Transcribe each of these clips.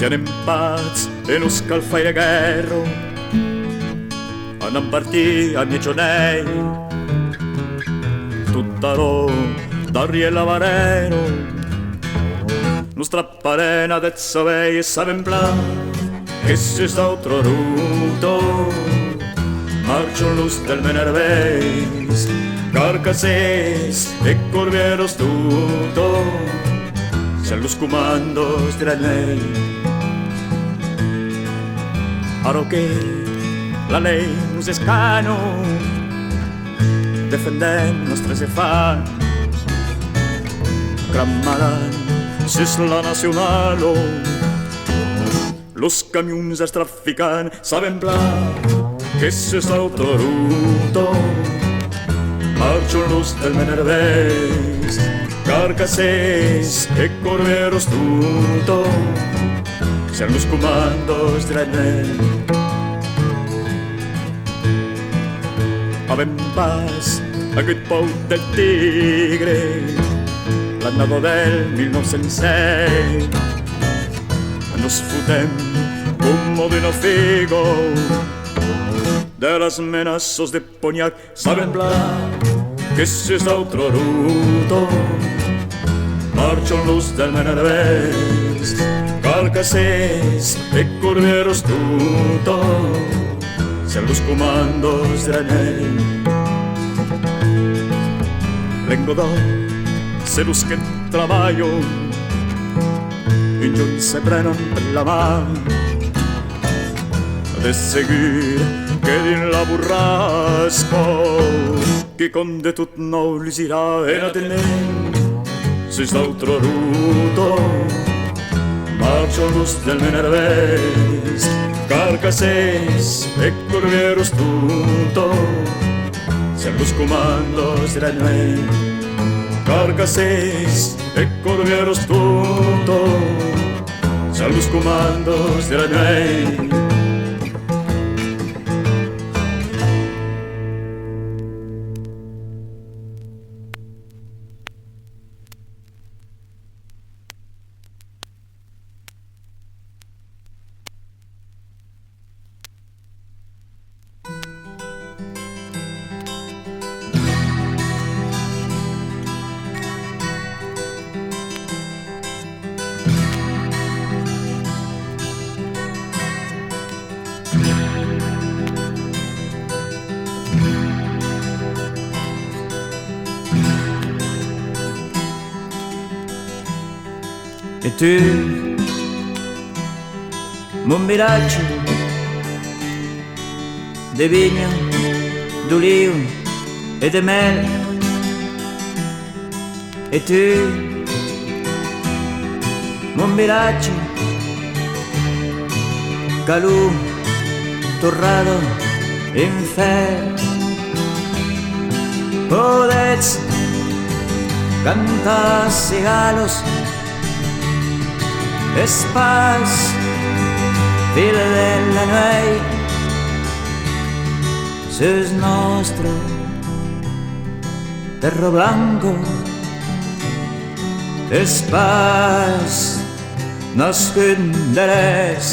siamo in paz e non scalfai guerra, a non partire a miei tutta ro d'aria e lavarero, nostra parena de savei e saben bla, che si sta altro ruto, marcio luz del menerveis, carcases e corvieros tutto, se los comandos de la ley. Aro que la ley nos escano, defendem nostres efans, Gramalan, Sisla Nacionalo, los camions es trafican, saben bla, que se está otro ruto, marcho los del Menerveis, carcases e corveros tutto, sean los comandos de la ley. Avem pas aquest pou del tigre, l'annado del 1906, nos fotem como de no figo, de las amenazas de Poniac, saben bla, que si es otro ruto, marcho luz del Menerveis, carcases e corvieros tutto, sean los comandos de la ley. Vengo da se los que traballo in giun se prenen per la mà de seguir que din la burrasco qui con de tot nou li irà en atenent si d'altro ruto marcho luz del Menerveis, carcases e corvieros tutto, sean los comandos de la ley. Carcases e corvieros tutto, sean los comandos de la ley. E tu, mon miraggio de vigna, d'oliu e de mel. E tu, mon miraggio, calù, torrado in fer. Podets cantar cigalos, espaz, fila della noi, sus nostro terro blanco, espaz, nasconderes.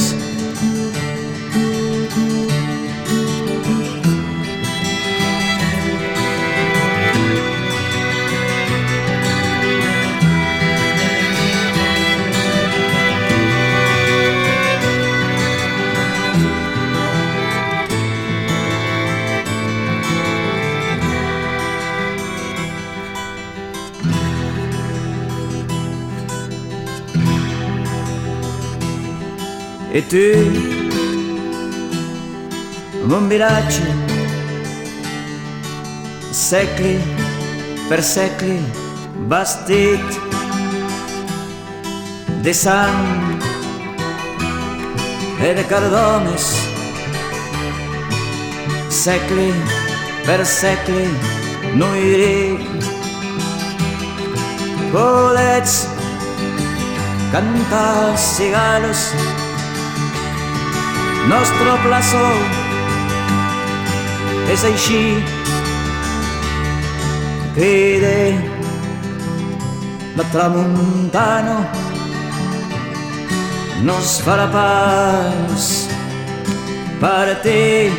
E tu, mon miraggio, secoli per secoli, bastit de sang e de cardones, secoli per secoli, noi podets cantar cigalos, nostro plaçó és així, cride la tramuntana, nos fa la paz para ti.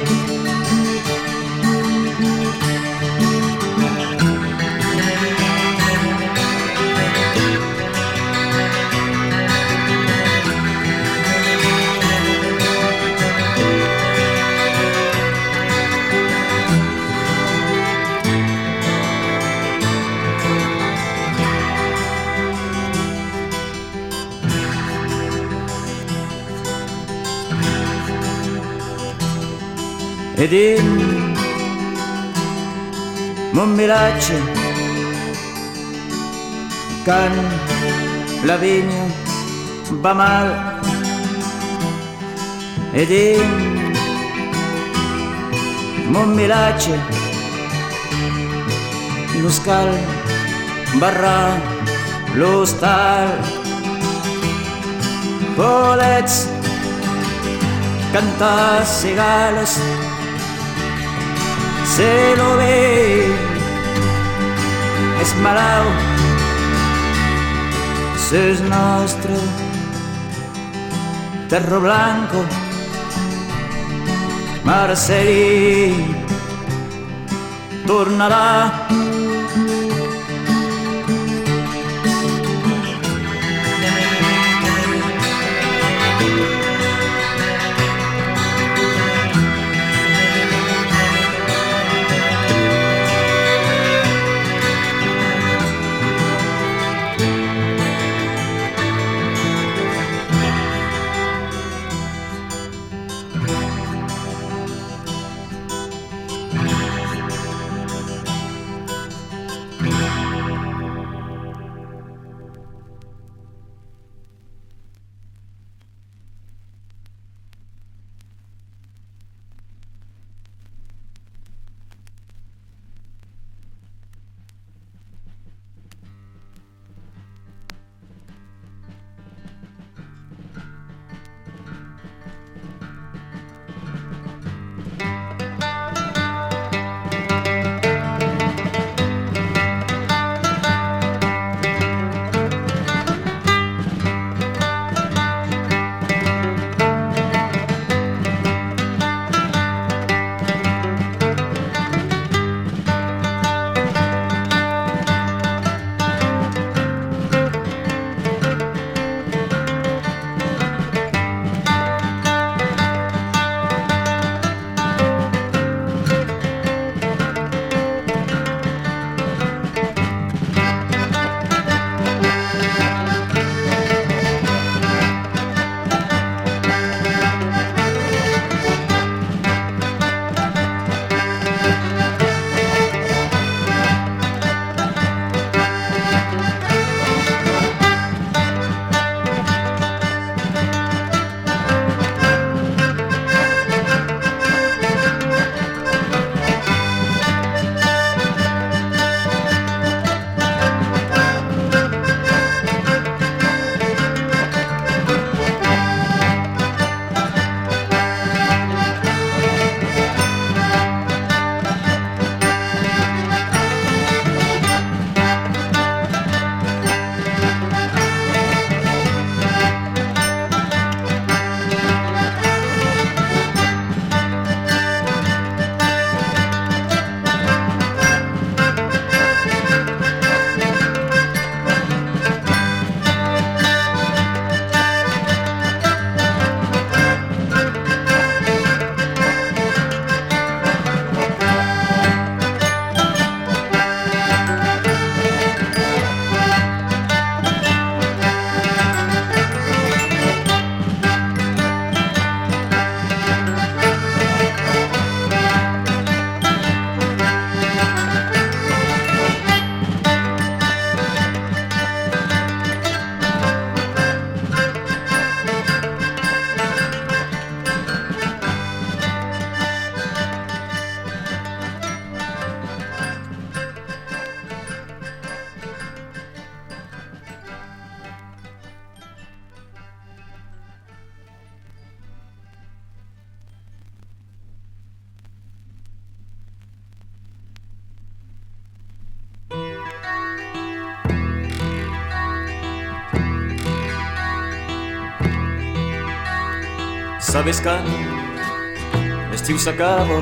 Ed in mon village can la vigna va mal. Ed in mon village nos cal barra lo stal. Volets cantar cigales, se lo ve esmalao, ses nostre terro blanco, Marceli tornarà. Sabes que l'estiu s'acaba,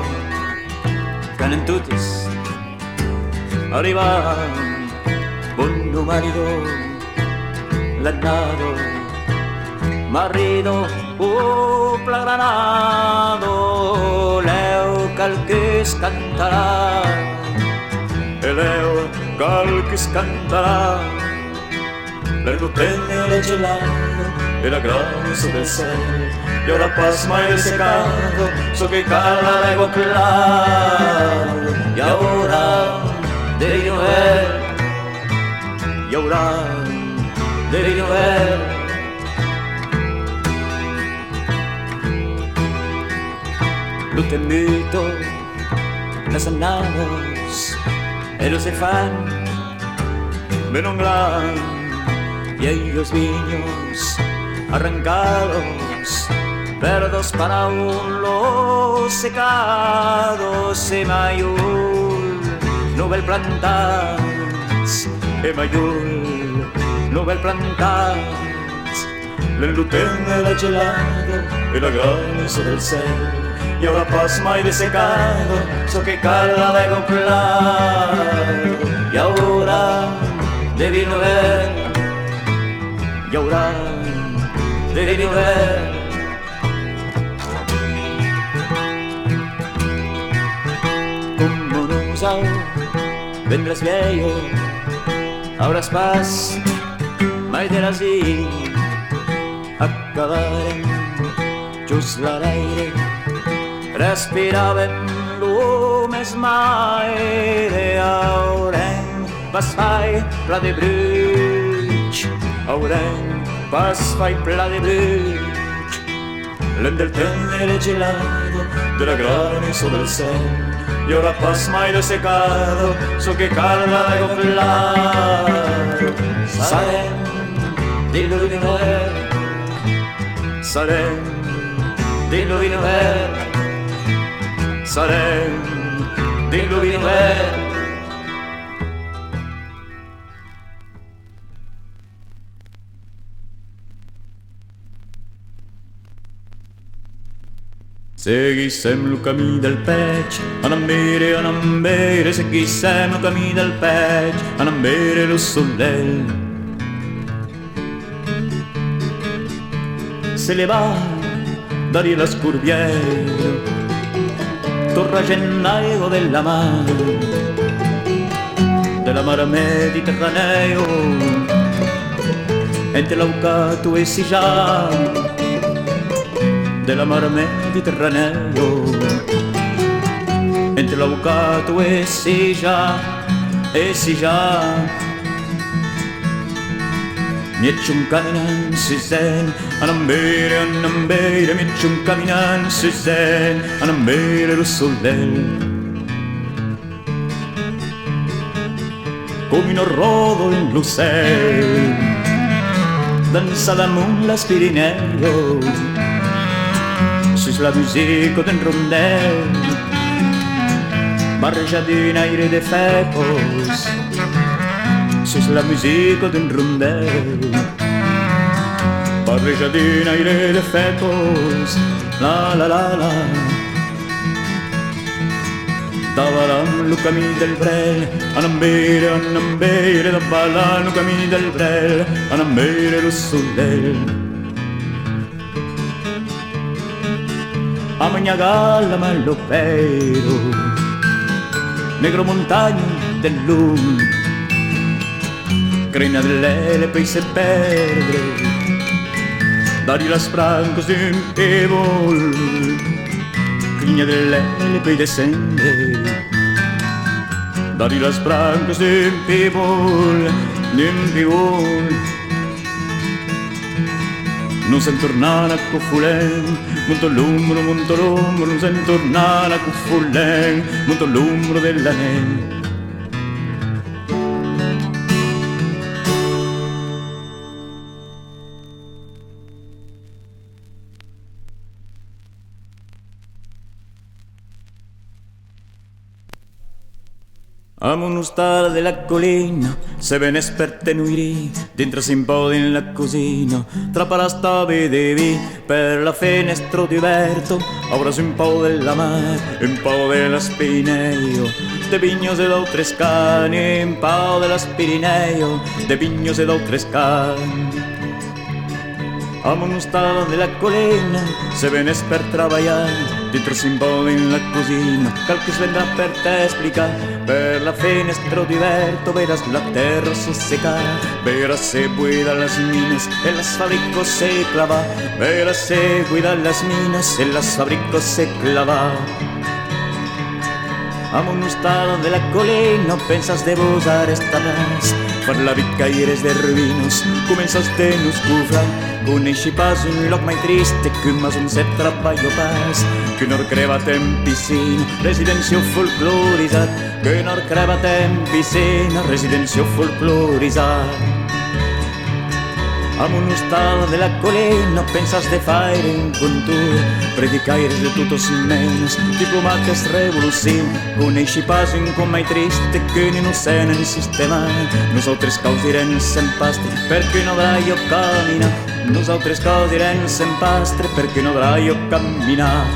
que anem totes arribant. Buon marido, l'annado, marido, granado, leu cal que es cantarà, e leo cal que es cantarà, le lutene el gelato e la granizo del cielo, y ahora pasma el secado, so que cala lego claro, y ahora de Noel, y ahora de Noel. Lo te invito, las annados, ellos se fan, menon gran, y ellos viños arrancados, verdos para un los secados, e mayul, nubel plantats, e mayul, nubel plantats, l'enlutene el gelato e la granizo del cielo, y ahora pasma y desecado, so que cala de claro, y ahora debí no ver, y ahora debí no ver. Como no usado, vendrás viejo, ahora es paz, mai de así, acabarem just l'aire. Respiràvem lo més mai, haurem pasfai pla de bruig, haurem pasfai pla de bruig, l'hem del tenere gelato de la granizo del cielo, y ahora pasma y desecado, so que calma de claro, sarem dilluvi Noel, sarem dilluvi Noel, sarem dilluvi Noel. Seguissem lo camí del peig, anam bere, seguissem lo camí del peig, anam bere lo soleil. Se le va dari la scurviera, torra gennaio della mar Mediterraneo, entre l'Aucato e Sijam, della mar Mediterraneo, entre l'Aucato e Sijam, mieciun caminan si zen, anam bere, mieciun caminan si zen, anam bere lo soleil. Come un rodo in l'ocel, danza damunt las Pirineo, sus la musica d'un rondel, barreja d'un aire de fecos, sus la musica d'un rondel, barreja d'un aire de fecos, la la la la. Davalam lo camí del brel, anam bere, davalam lo camí del brel, anam bere lo soleil. A Magnagala Malopero, negro montagno del lum, crena dell'ele poi se perde, dari las francos d'un ebol, crina dell'ele poi descende, dari las francos d'un ebol, non sen tornare a Cofulen, monto l'umbro, non sen tornare a Cofulen, monto l'umbro della neve. A Amo uno stare della collina, se ben esperte nuiri, dentro si un po' nella cosina, tra parasta vedevi, per la finestra diverto, ora si un po' della mare, un po' della Spineo, de pignos e d'altre scani, un po' della Spirineo, de pignos e d'altre scani. Amo uno stare della collina, se ben per lavorare, dentro si impone in la cosina, qualche svenda per te esplicare, per la finestra diverto, verás la terra se seca, verás se cuida las minas, e las fabricos se clava, verás se cuida las minas, e las fabricos se clava. Amo uno stare della collina, pensas de usar esta ras, per la vida eres de ruinos, comenzaste nos cufra, coneixi pas un lloc mai triste que mas un set treballo pas, que no creva en piscina, residència folcloritzat, que no creva en piscina, residència folcloritzat. Amo uno stare della collina, pensas de fare in cultura, predicaires de tutos menos, diplomates revolució, coneixi pas un com mai triste que ni no sé en sistema, nosaltres causirem sen pastre perquè no haurà jo caminar, nosaltres causirem sen pastre perquè no haurà jo caminar.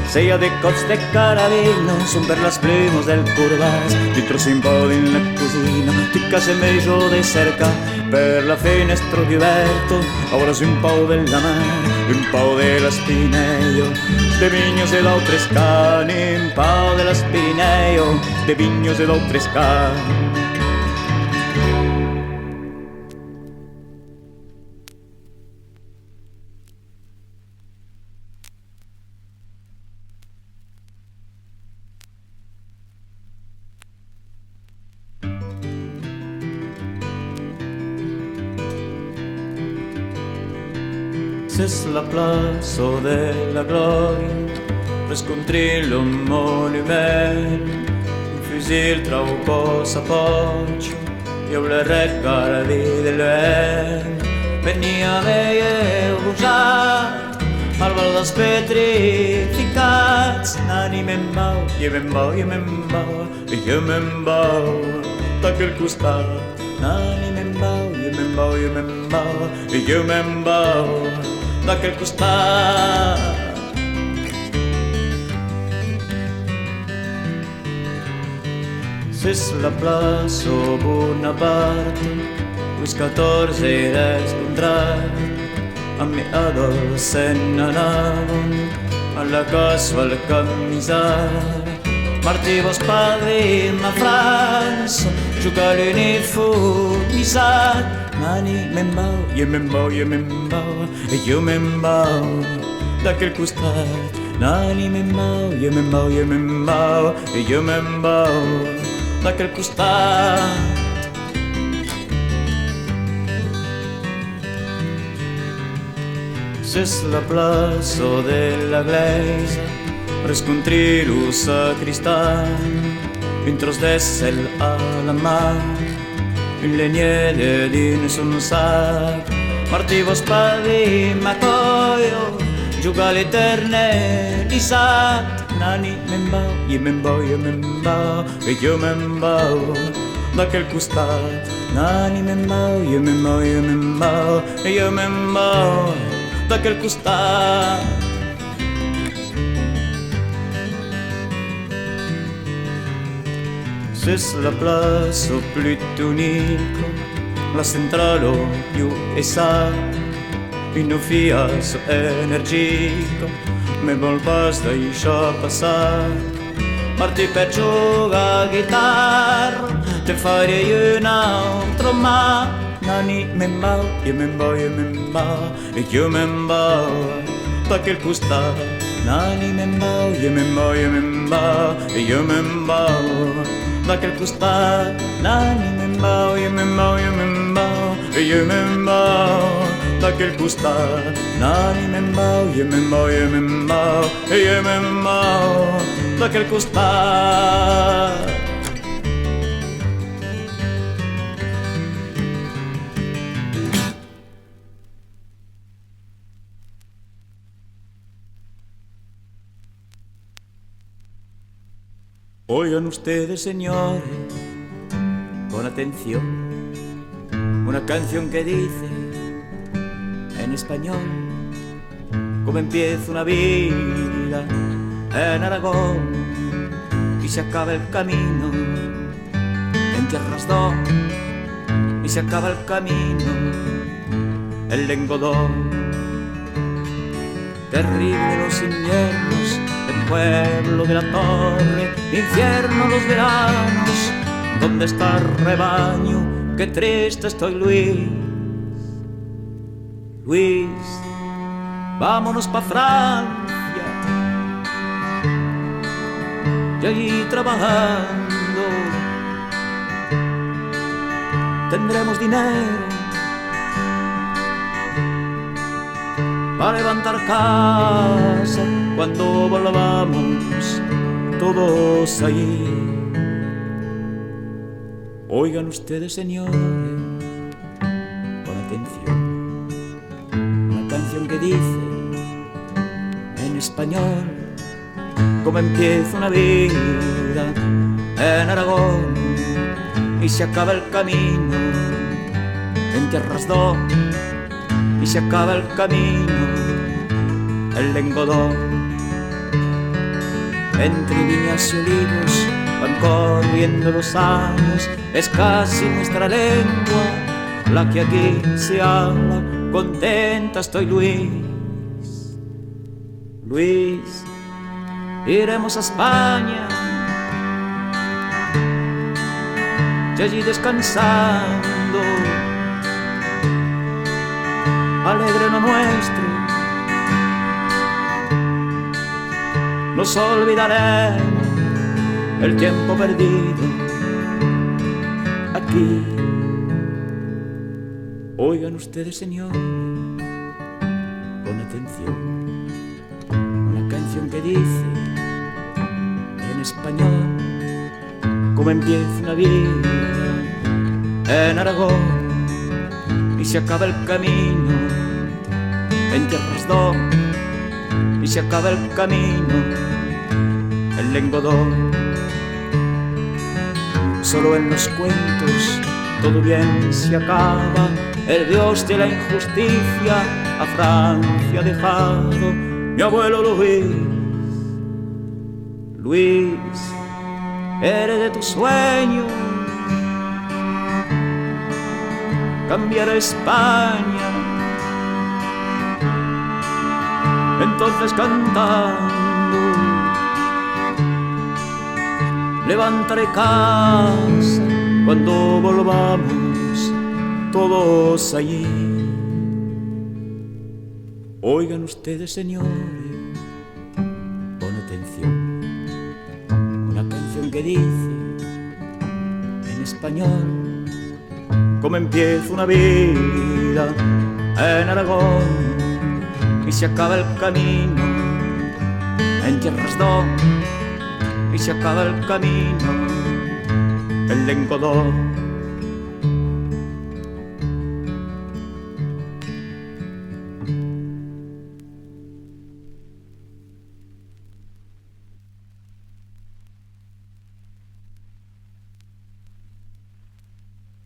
Sea de cops de carabinos, son per las plumas del curvas, dentro si impone in la cosina, ti case meglio de cerca, per la finestra diverto, ora si un po' della mare, un po' della Spineo, de vignos e d'altre scani, un po' della Spineo, de vignos e d'altre scani. C'est la place de la gloria, riscontri un monument, un fusil trau cosa pocio, io le regala di l'en, venia veie usat, malvades petrificats, nani me'n bau, i me'n bau, i me'n bau, i jo me'n bau, d'aquell costat, nani me'n bau, i me'n bau, i me'n bau, i jo me'n bau, d'aquell costat. C'est la place au Bonaparte, où 14 era scontrat, amb mi adolescent anàvem a la casa al camisar. Martí vos padre ma França, giocare nel fumisat, nani me'n bau, i me'n bau, i me'n bau, e jo me'n bau, d'aquell costat. Nani me'n bau, i me'n bau, i me'n bau, e jo me'n bau, d'aquell costat. C'est la place de la Gleisa, riscontri lo sacristan, un tros de sel a la mà, un legnere dins un sac. Martí vos padi m'acoio, juga l'eterne dissat. Nani me'n bau, i me'n bau, i me'n bau, e jo me'n bau, d'aquell costat. Nani me'n bau, i me'n bau, i me'n bau, e jo me'n bau, d'aquell costat. C'est la place au Plutonico, la centrale più esa, in fias energico, me vol pas deixar passar. Martí per jugar a guitarra, te faré un altre mà. Nani me'n bau, i me'n bau, i me'n bau, e jo me'n bau, d'aquell costat. Nani me'n bau, i me'n bau, i me'n bau, e jo me'n bau, d'aquell costat. Nani me'n bau, i me'n bau, i me'n bau, e jo me'n bau, d'aquell costat. Nani me'n bau, i me'n bau, i me'n bau, e jo me'n bau, d'aquell costat. Oigan ustedes, señores, con atención, una canción que dice en español cómo empieza una vida en Aragón y se acaba el camino en Tierras Do, y se acaba el camino en Lengodón. Terrible los inviernos del pueblo de la Torre, infierno los veranos, ¿dónde está el rebaño? Qué triste estoy, Luis. Luis, vámonos pa' Francia, y allí trabajando tendremos dinero para levantar casa cuando volvamos todos allí. Oigan ustedes, señores, con atención, una canción que dice en español cómo empieza una vida en Aragón y se acaba el camino en Tierras Do, y se acaba el camino en Lengodón. Entre viñas y olivos van corriendo los años, es casi nuestra lengua la que aquí se habla. Contenta estoy, Luis. Luis, iremos a España y allí descansando, alegre lo nuestro, nos olvidaremos el tiempo perdido aquí. Oigan ustedes, señor, con atención, una canción que dice en español cómo empieza una vida en Aragón y se acaba el camino en Tierras Do, y se acaba el camino en Lengodón. Solo en los cuentos todo bien se acaba, el dios de la injusticia a Francia ha dejado. Mi abuelo Luis, Luis, eres de tu sueño cambiar a España. Entonces cantando levantaré casa cuando volvamos todos allí. Oigan ustedes, señores, con atención, una canción que dice en español cómo empieza una vida en Aragón y se acaba el camino en Tierras Do, y se acaba el camino en Lengodón.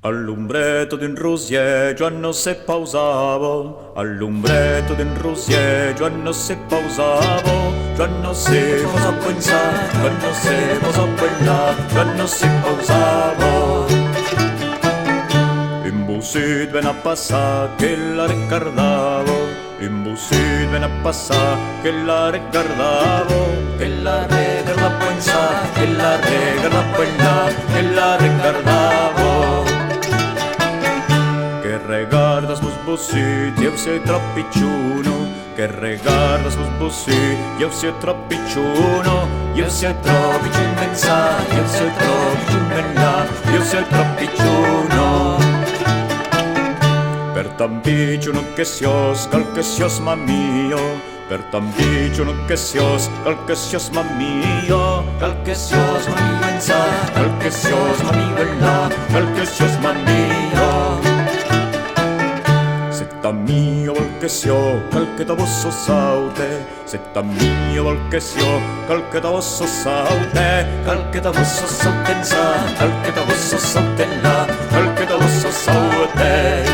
Al lumbretto d'un rosieggio non si pausavo, al lumbretto d'un rosieggio non si pausavo, non si cosa pensare, non si cosa pensare, non si pausavo. In busit ven a passare che la ricordavo, in busit ven a passare che la ricordavo, che la rega la pensare, che la rega la pensare, che la ricordavo. Que regardas vos busit, eu sei tropicciuno, que regardas vos busit, eu sei tropicciuno, eu sei tropicciuno pensare, eu sei tropicciuno pensare, eu sei tropicciuno. Per tampicciuno che sios, cal che sios mammio, per tampicciuno che sios, cal che sios mammio, cal che sios mammio pensare, cal che sios mammio pensare, cal che sios mammio. Se tammio vol che sio, qualche da vosso saute, setta mio vol che sio, qualche da vosso saute, qualche da vosso sautenza, qualche da vosso sautella, qualche da vosso saute.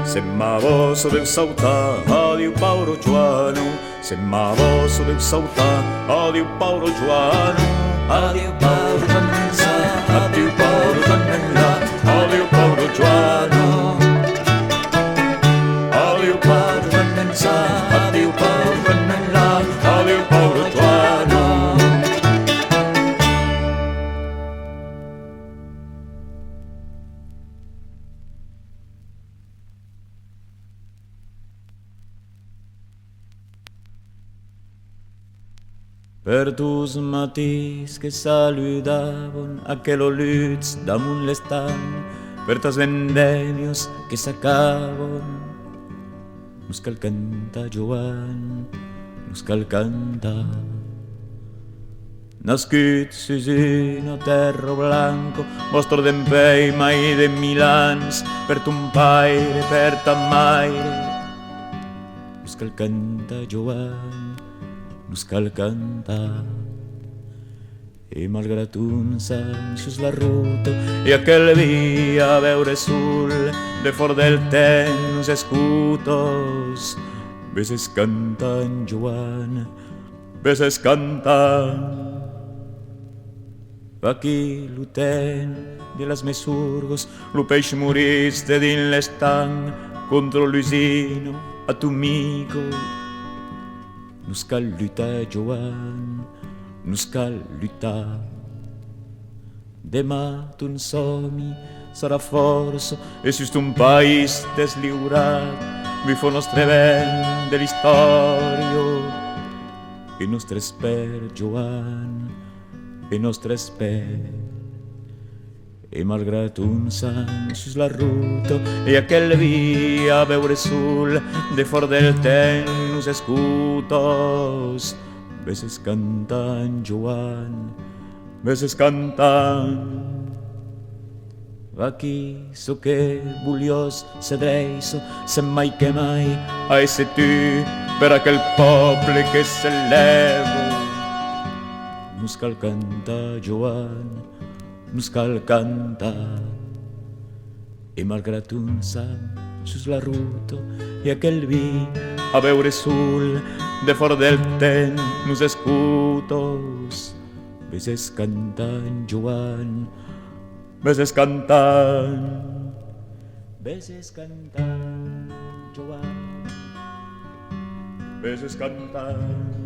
Se ma vosso del sauta, adiu Paolo Giuano, se ma vosso del sauta, adiu Paolo Giuano, adiu Paolo Giuano, adiu Paolo Giuano, adiu Paolo Giuano, adiu Paolo Giuano, adiu Paolo Giuano, adiu Paolo Giuano. Per tus matis que saludaban aquel oluts damunt l'estan, per tas vendemios que sacaban, nos cal canta Joan, nos cal canta. Nascut sus una terra blanco, vostro d'empeima i de Milans, per ton paire, per ta maire, nos cal canta Joan, nos cal cantar. E malgrat un sang sus la ruta e aquel dia a veure sul de fora del ten nos escutos, veces cantan Joan, veces cantan. Aquí l'uten de las mesurgos, lo peix moriste din l'estanc contra Luisino a tu amigo. Nos cal lluitar, Joan, nos cal lluitar. Demà ton somni serà força e sus ton país deslliurat vi fa nostre vent de l'història e nostre esper, Joan, e nostre esper. E malgrat un sang sus la ruta e aquel dia a veure sul de fora del ten nos escutos, veces cantan Joan, veces cantan. Aquí so que buliós cedreiso, se mai que mai a ese tu per aquel poble que s'eleva. Nos cal cantar Joan, nos cal cantar. E malgrat un sang sus la ruta e aquel vi a veure sul de fora del ten nos escutos, veces cantan Joan, veces cantan, veces cantan Joan, veces cantan.